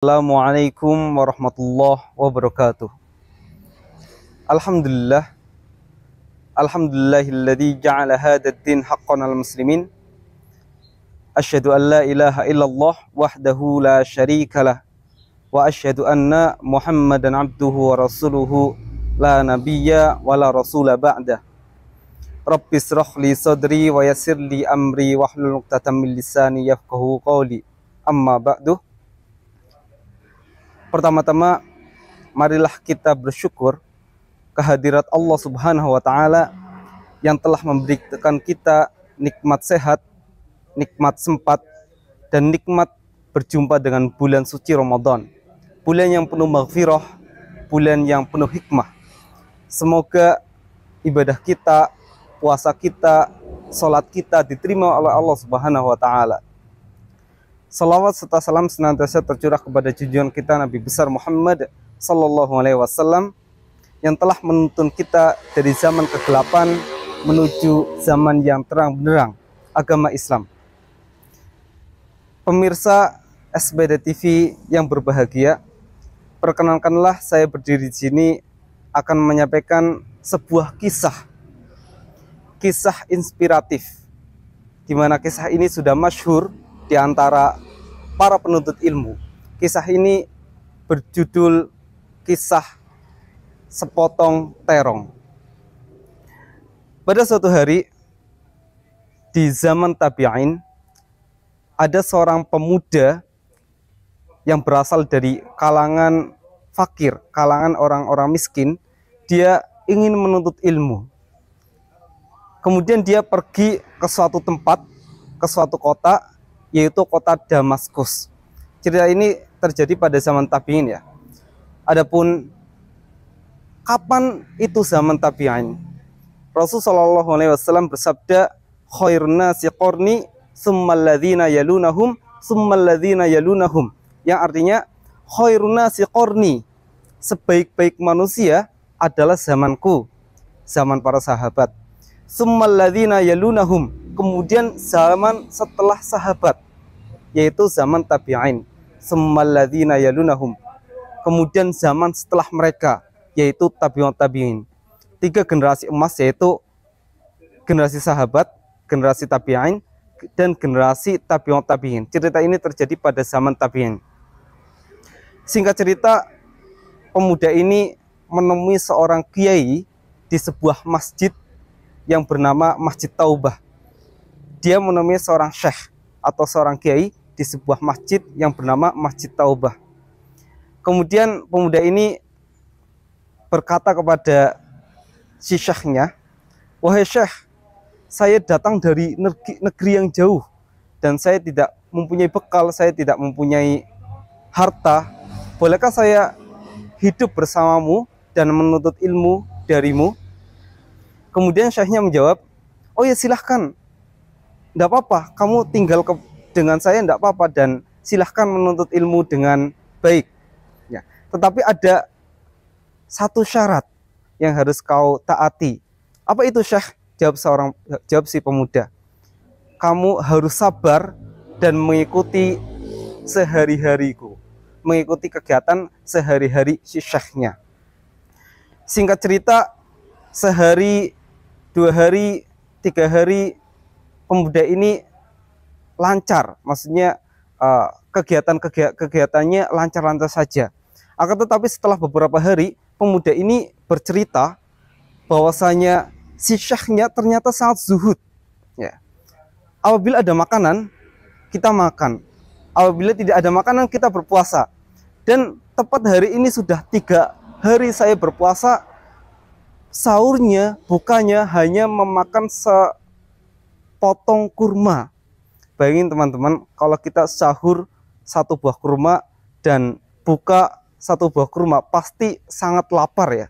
Assalamualaikum warahmatullahi wabarakatuh. Alhamdulillah. Alhamdulillahilladzi ja'ala hadzal din haqqan al muslimin. Asyhadu an la ilaha illallah wahdahu la syarikalah wa asyhadu anna Muhammadan abduhu wa rasuluhu la nabiyya wa la rasula ba'da. Rabbis shrah li sadri wa yassir li amri wahlul 'uqdatam min lisani yafqahu qawli. Amma ba'du. Pertama-tama, marilah kita bersyukur kehadirat Allah Subhanahu wa Ta'ala yang telah memberikan kita nikmat sehat, nikmat sempat, dan nikmat berjumpa dengan bulan suci Ramadan. Bulan yang penuh maghfirah, bulan yang penuh hikmah. Semoga ibadah kita, puasa kita, sholat kita diterima oleh Allah Subhanahu wa Ta'ala. Salawat serta salam senantiasa tercurah kepada junjungan kita Nabi besar Muhammad Sallallahu Alaihi Wasallam yang telah menuntun kita dari zaman kegelapan menuju zaman yang terang benderang agama Islam. Pemirsa SBD TV yang berbahagia, perkenankanlah saya berdiri di sini akan menyampaikan sebuah kisah inspiratif, di mana kisah ini sudah masyhur di antara para penuntut ilmu. Kisah ini berjudul Kisah Sepotong Terong. Pada suatu hari di zaman tabi'in, ada seorang pemuda yang berasal dari kalangan fakir, kalangan orang-orang miskin. Dia ingin menuntut ilmu. Kemudian dia pergi ke suatu tempat, ke suatu kota, yaitu kota Damaskus. Cerita ini terjadi pada zaman tabi'in ya. Adapun kapan itu zaman tabi'in? Rasulullah SAW bersabda, khairun nasi qarni tsummal ladzina yalunahum tsummal ladzina yalunahum. Yang artinya khairun nasi qarni, sebaik-baik manusia adalah zamanku, zaman para sahabat. Tsummal ladzina yalunahum, kemudian zaman setelah sahabat, yaitu zaman tabi'in. Tsummal ladzina yalunahum, kemudian zaman setelah mereka, yaitu tabi'un tabi'in. 3 generasi emas, yaitu generasi sahabat, generasi tabi'in, dan generasi tabi'un tabi'in. Cerita ini terjadi pada zaman tabi'in. Singkat cerita, pemuda ini menemui seorang kiai di sebuah masjid yang bernama Masjid Taubah. Dia menemui seorang syekh atau seorang kiai di sebuah masjid yang bernama Masjid Taubah. Kemudian pemuda ini berkata kepada si syekhnya, wahai syekh, saya datang dari negeri yang jauh dan saya tidak mempunyai bekal, saya tidak mempunyai harta. Bolehkah saya hidup bersamamu dan menuntut ilmu darimu? Kemudian syekhnya menjawab, oh ya silahkan, tidak apa-apa, kamu tinggal dengan saya tidak apa-apa, dan silahkan menuntut ilmu dengan baik ya. Tetapi ada satu syarat yang harus kau taati. Apa itu syekh? Jawab si pemuda, kamu harus sabar dan mengikuti sehari-hariku, mengikuti kegiatan sehari-hari si syekhnya. Singkat cerita, sehari, 2 hari, 3 hari, pemuda ini lancar, maksudnya kegiatannya lancar-lancar saja. Akan tetapi setelah beberapa hari, pemuda ini bercerita bahwasanya si syekhnya ternyata sangat zuhud ya. Apabila ada makanan, kita makan. Apabila tidak ada makanan, kita berpuasa. Dan tepat hari ini sudah 3 hari saya berpuasa. Sahurnya, bukanya hanya memakan sepotong kurma. Bayangin teman-teman, kalau kita sahur 1 buah kurma dan buka 1 buah kurma, pasti sangat lapar ya.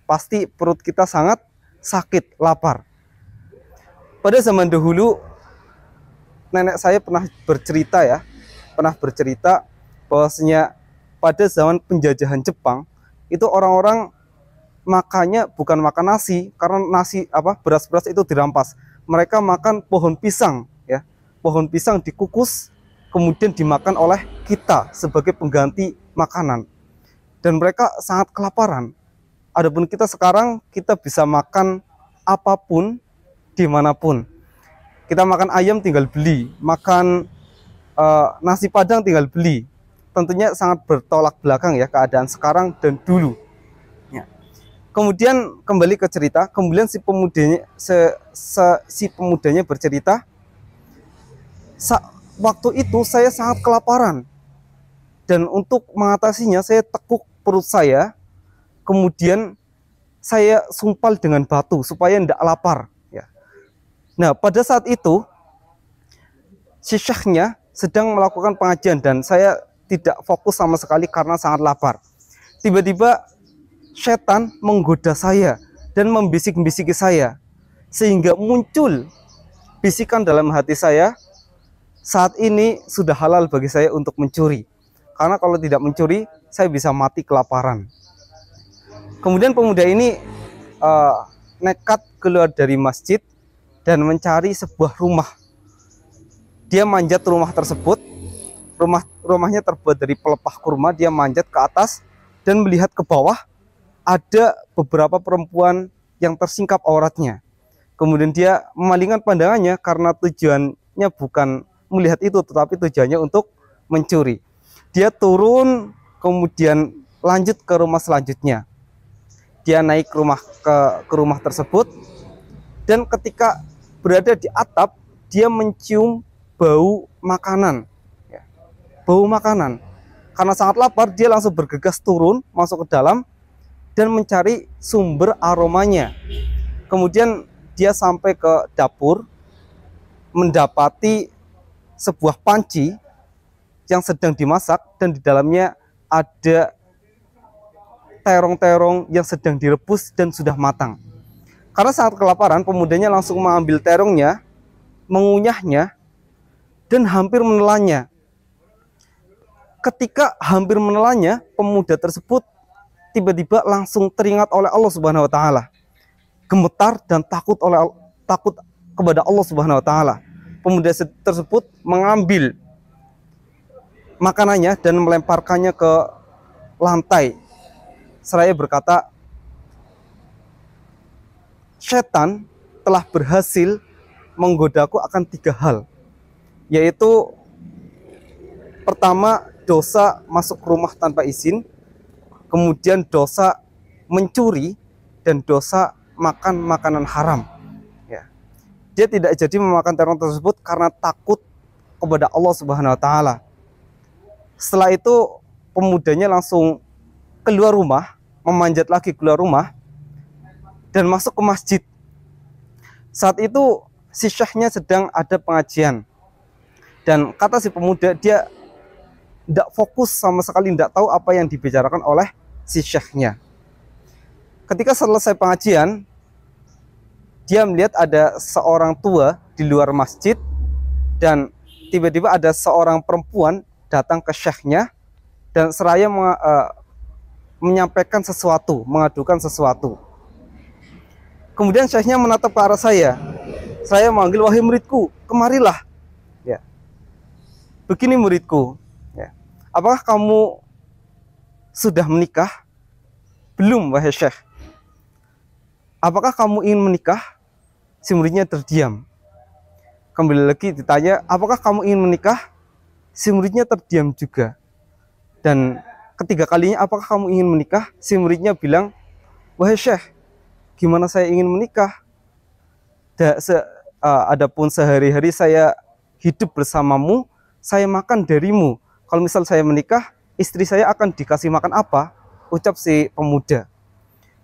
Pasti perut kita sangat sakit, lapar. Pada zaman dahulu, nenek saya pernah bercerita bahwasanya pada zaman penjajahan Jepang, itu orang-orang makannya bukan makan nasi, karena beras-beras itu dirampas. Mereka makan pohon pisang ya. Pohon pisang dikukus, kemudian dimakan oleh kita sebagai pengganti makanan. Dan mereka sangat kelaparan. Adapun kita sekarang, kita bisa makan apapun, dimanapun. Kita makan ayam tinggal beli, makan nasi padang tinggal beli. Tentunya sangat bertolak belakang ya keadaan sekarang dan dulu. Ya. Kemudian kembali ke cerita, kemudian si pemudanya bercerita, waktu itu saya sangat kelaparan. Dan untuk mengatasinya saya tekuk perut saya, kemudian saya sumpal dengan batu supaya tidak lapar. Ya. Nah, pada saat itu si syekhnya sedang melakukan pengajian dan saya tidak fokus sama sekali karena sangat lapar. Tiba-tiba setan menggoda saya dan membisik-bisiki saya, sehingga muncul bisikan dalam hati saya, saat ini sudah halal bagi saya untuk mencuri. Karena kalau tidak mencuri, saya bisa mati kelaparan. Kemudian pemuda ini nekat keluar dari masjid dan mencari sebuah rumah. Dia manjat rumah tersebut. Rumahnya terbuat dari pelepah kurma. Dia manjat ke atas dan melihat ke bawah. Ada beberapa perempuan yang tersingkap auratnya. Kemudian dia memalingkan pandangannya karena tujuannya bukan melihat itu, tetapi tujuannya untuk mencuri. Dia turun, kemudian lanjut ke rumah selanjutnya. Dia naik ke rumah tersebut, dan ketika berada di atap, dia mencium bau makanan. Ya, bau makanan. Karena sangat lapar, dia langsung bergegas turun, masuk ke dalam, dan mencari sumber aromanya. Kemudian dia sampai ke dapur, mendapati sebuah panci yang sedang dimasak, dan di dalamnya ada terong-terong yang sedang direbus dan sudah matang. Karena sangat kelaparan, pemudanya langsung mengambil terongnya, mengunyahnya, dan hampir menelannya. Ketika hampir menelannya, pemuda tersebut tiba-tiba langsung teringat oleh Allah Subhanahu wa taala. Gemetar dan takut kepada Allah Subhanahu wa taala. Pemuda tersebut mengambil makanannya dan melemparkannya ke lantai. Seraya berkata, setan telah berhasil menggodaku akan 3 hal. Yaitu pertama, dosa masuk rumah tanpa izin, kemudian dosa mencuri, dan dosa makan makanan haram. Ya. Dia tidak jadi memakan terong tersebut karena takut kepada Allah Subhanahu wa taala. Setelah itu pemudanya langsung keluar rumah, memanjat lagi keluar rumah, dan masuk ke masjid. Saat itu si syekhnya sedang ada pengajian. Dan kata si pemuda, dia tidak fokus sama sekali, tidak tahu apa yang dibicarakan oleh si syekhnya. Ketika selesai pengajian, dia melihat ada seorang tua di luar masjid, dan tiba-tiba ada seorang perempuan datang ke syekhnya dan seraya menyampaikan sesuatu, mengadukan sesuatu. Kemudian syekhnya menatap ke arah saya. Saya memanggil, wahai muridku, kemarilah. Ya. Begini muridku, ya. Apakah kamu sudah menikah? Belum, wahai syekh. Apakah kamu ingin menikah? Si muridnya terdiam. Kembali lagi ditanya, apakah kamu ingin menikah? Si muridnya terdiam juga. Dan ketiga kalinya, apakah kamu ingin menikah? Si muridnya bilang, wahai syekh, gimana saya ingin menikah? Adapun sehari-hari saya hidup bersamamu, saya makan darimu. Kalau misal saya menikah, istri saya akan dikasih makan apa? Ucap si pemuda.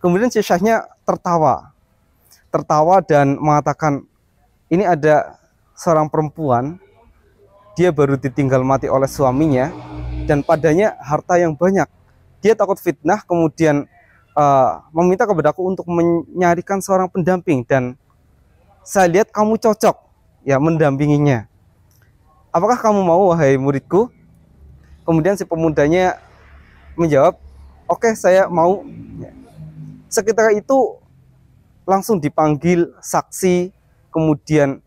Kemudian si syekhnya tertawa dan mengatakan, ini ada seorang perempuan, dia baru ditinggal mati oleh suaminya, dan padanya harta yang banyak. Dia takut fitnah, kemudian meminta kepadaku untuk menyarikan seorang pendamping, dan saya lihat kamu cocok ya mendampinginya. Apakah kamu mau, wahai muridku? Kemudian si pemudanya menjawab, oke, saya mau. Sekitar itu langsung dipanggil saksi, kemudian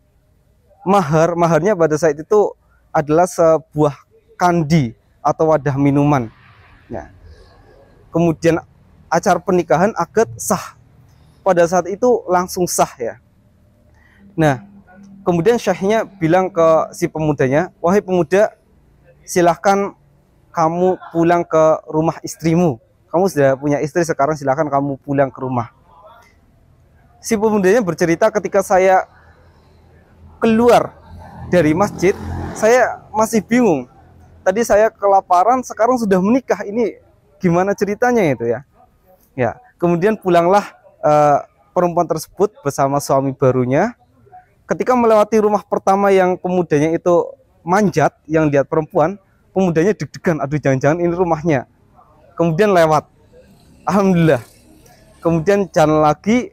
maharnya pada saat itu adalah sebuah kandi atau wadah minuman. Ya. Kemudian acara pernikahan, akad, sah. Pada saat itu langsung sah ya. Nah, kemudian syekhnya bilang ke si pemudanya, wahai pemuda, silahkan kamu pulang ke rumah istrimu. Kamu sudah punya istri, sekarang silahkan kamu pulang ke rumah. Si pemudanya bercerita, ketika saya keluar dari masjid, saya masih bingung. Tadi saya kelaparan, sekarang sudah menikah. Ini gimana ceritanya itu ya? Ya, kemudian pulanglah perempuan tersebut bersama suami barunya. Ketika melewati rumah pertama yang pemudanya itu manjat, yang lihat perempuan, pemudanya deg-degan, aduh jangan-jangan ini rumahnya. Kemudian lewat, alhamdulillah. Kemudian jalan lagi,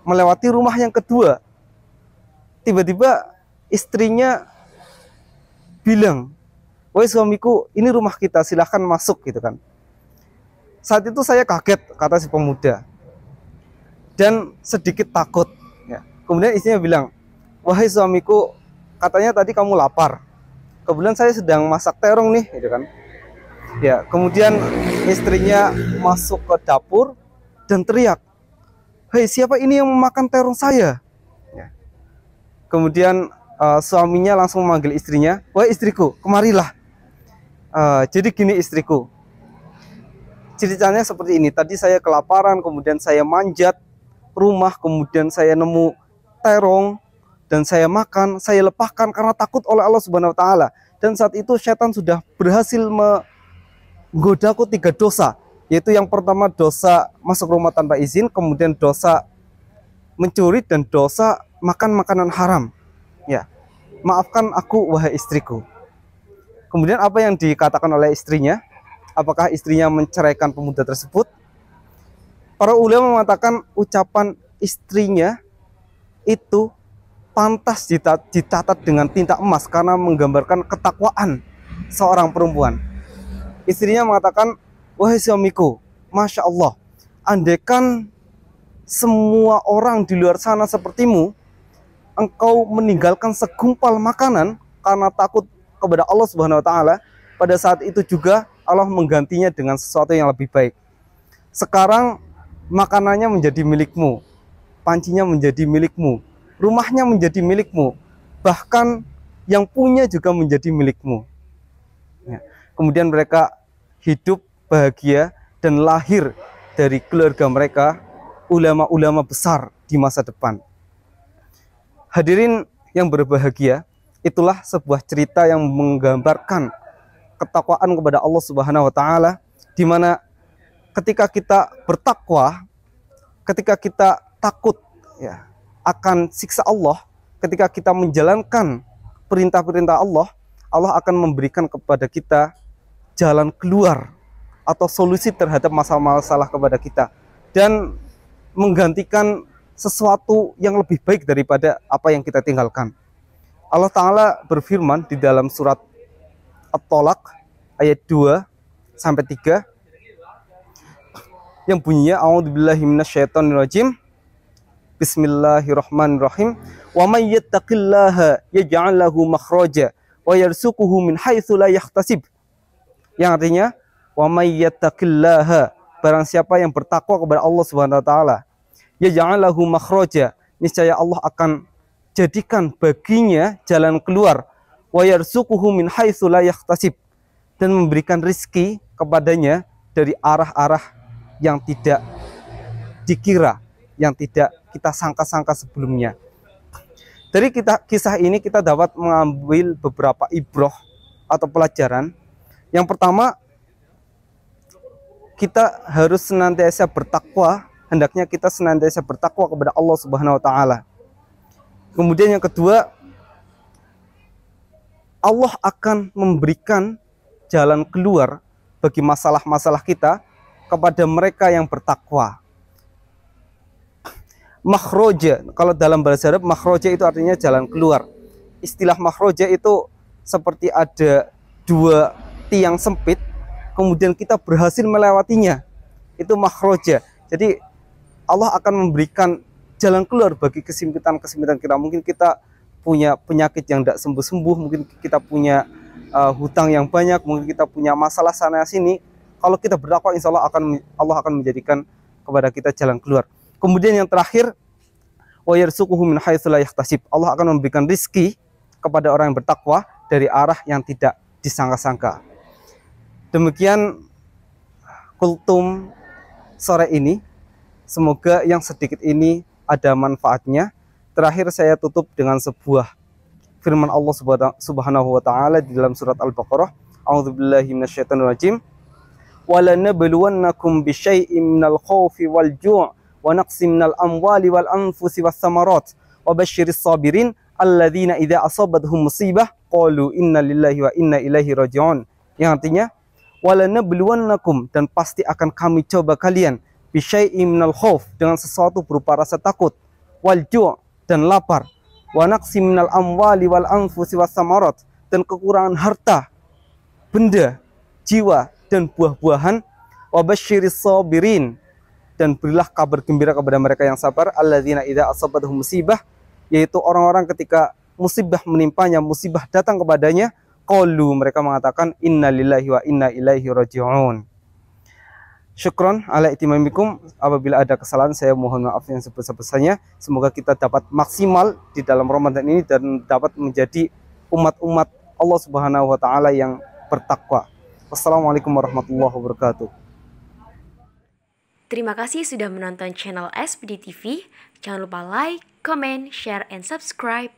melewati rumah yang kedua. Tiba-tiba istrinya bilang, wahai suamiku, ini rumah kita, silahkan masuk gitu kan. Saat itu saya kaget, kata si pemuda, dan sedikit takut ya. Kemudian istrinya bilang, wahai suamiku, katanya tadi kamu lapar, kemudian saya sedang masak terong nih gitu kan ya. Kemudian istrinya masuk ke dapur dan teriak, hei, siapa ini yang memakan terong saya ya. Kemudian suaminya langsung memanggil istrinya, wahai istriku, kemarilah. Jadi gini istriku, ceritanya seperti ini, tadi saya kelaparan, kemudian saya manjat rumah, kemudian saya nemu terong dan saya makan, saya lepaskan karena takut oleh Allah Subhanahu wa taala. Dan saat itu setan sudah berhasil menggodaku 3 dosa, yaitu yang pertama dosa masuk rumah tanpa izin, kemudian dosa mencuri, dan dosa makan makanan haram. Ya, maafkan aku wahai istriku. Kemudian apa yang dikatakan oleh istrinya? Apakah istrinya menceraikan pemuda tersebut? Para ulama mengatakan ucapan istrinya itu pantas dicatat dengan tinta emas karena menggambarkan ketakwaan seorang perempuan. Istrinya mengatakan, wahai suamiku, Masya Allah, andaikan semua orang di luar sana sepertimu, engkau meninggalkan segumpal makanan karena takut kepada Allah Subhanahu wa taala, pada saat itu juga Allah menggantinya dengan sesuatu yang lebih baik. Sekarang makanannya menjadi milikmu, pancinya menjadi milikmu, rumahnya menjadi milikmu, bahkan yang punya juga menjadi milikmu ya. Kemudian mereka hidup bahagia dan lahir dari keluarga mereka ulama-ulama besar di masa depan. Hadirin yang berbahagia, itulah sebuah cerita yang menggambarkan ketakwaan kepada Allah Subhanahu wa taala, di mana ketika kita bertakwa, ketika kita takut ya akan siksa Allah, ketika kita menjalankan perintah-perintah Allah, Allah akan memberikan kepada kita jalan keluar atau solusi terhadap masalah-masalah kepada kita, dan menggantikan sesuatu yang lebih baik daripada apa yang kita tinggalkan. Allah Ta'ala berfirman di dalam surat At-Tolak ayat 2-3 yang bunyinya, a'udzubillahi minasyaitonirrajim, bismillahirrahmanirrahim, wa may yattaqillaha yaj'al lahu makhraja wa yarzuquhu min haitsu la yahtasib. Yang artinya, wa may yattaqillaha, barang siapa yang bertakwa kepada Allah Subhanahu wa taala, yaj'al lahu makhraja, niscaya Allah akan jadikan baginya jalan keluar, wa yarzuquhu min haitsu la yahtasib, dan memberikan rizki kepadanya dari arah-arah yang tidak dikira, yang tidak kita sangka-sangka sebelumnya. Dari kisah ini kita dapat mengambil beberapa ibroh atau pelajaran. Yang pertama, kita harus senantiasa bertakwa, hendaknya kita senantiasa bertakwa kepada Allah Subhanahu wa taala. Kemudian yang kedua, Allah akan memberikan jalan keluar bagi masalah-masalah kita kepada mereka yang bertakwa. Makhroja, kalau dalam bahasa Arab, makhroja itu artinya jalan keluar. Istilah makhroja itu seperti ada 2 tiang sempit, kemudian kita berhasil melewatinya. Itu makhroja. Jadi Allah akan memberikan jalan keluar bagi kesempitan-kesempitan kita. Mungkin kita punya penyakit yang tidak sembuh-sembuh, mungkin kita punya hutang yang banyak, mungkin kita punya masalah sana sini. Kalau kita berdakwah, insya Allah akan menjadikan kepada kita jalan keluar. Kemudian yang terakhir, wa yarzuquhu min haitsu la yahtasib. Allah akan memberikan rizki kepada orang yang bertakwa dari arah yang tidak disangka-sangka. Demikian kultum sore ini. Semoga yang sedikit ini ada manfaatnya. Terakhir saya tutup dengan sebuah firman Allah Subhanahu wa taala di dalam surat Al-Baqarah. A'udzubillahi minasyaitonir rajim. وَلَنَبْلُوَنَّكُمْ بِشَيْءٍ مِنَ الْخَوْفِ وَالْجُوعِ وَنَقْصٍ مِنَ الْأَمْوَالِ وَالْأَنْفُسِ وَالثَّمَرَاتِ وَبَشِّرِ الصَّابِرِينَ الَّذِينَ إِذَا أَصَابَتْهُم مُّصِيبَةٌ قَالُوا إِنَّا لِلَّهِ وَإِنَّا إِلَيْهِ رَاجِعُونَ. Yang artinya, وَلَنَبْلُوَنَّكُمْ, dan pasti akan kami coba kalian, بِشَيْءٍ مِنَ الْخَوْفِ, dengan sesuatu berupa rasa takut, وَالْجُوعِ, dan lapar, وَنَقْصٍ مِنَ الْأَمْوَالِ وَالْأَنْفُسِ وَالثَّمَرَاتِ, dan kekurangan harta, benda, jiwa, dan buah-buahan. Wabasyiris sabirin, dan berilah kabar gembira kepada mereka yang sabar. Alladzina idza asabathum musibah, yaitu orang-orang ketika musibah menimpanya, musibah datang kepadanya, qalu, mereka mengatakan inna lillahi wa inna ilaihi raji'un. Syukron ala itimamikum. Apabila ada kesalahan, saya mohon maaf yang sebesar-besarnya. Semoga kita dapat maksimal di dalam Ramadan ini dan dapat menjadi umat-umat Allah Subhanahu wa taala yang bertakwa. Wassalamualaikum warahmatullahi wabarakatuh. Terima kasih sudah menonton channel SPD TV. Jangan lupa like, comment, share, and subscribe.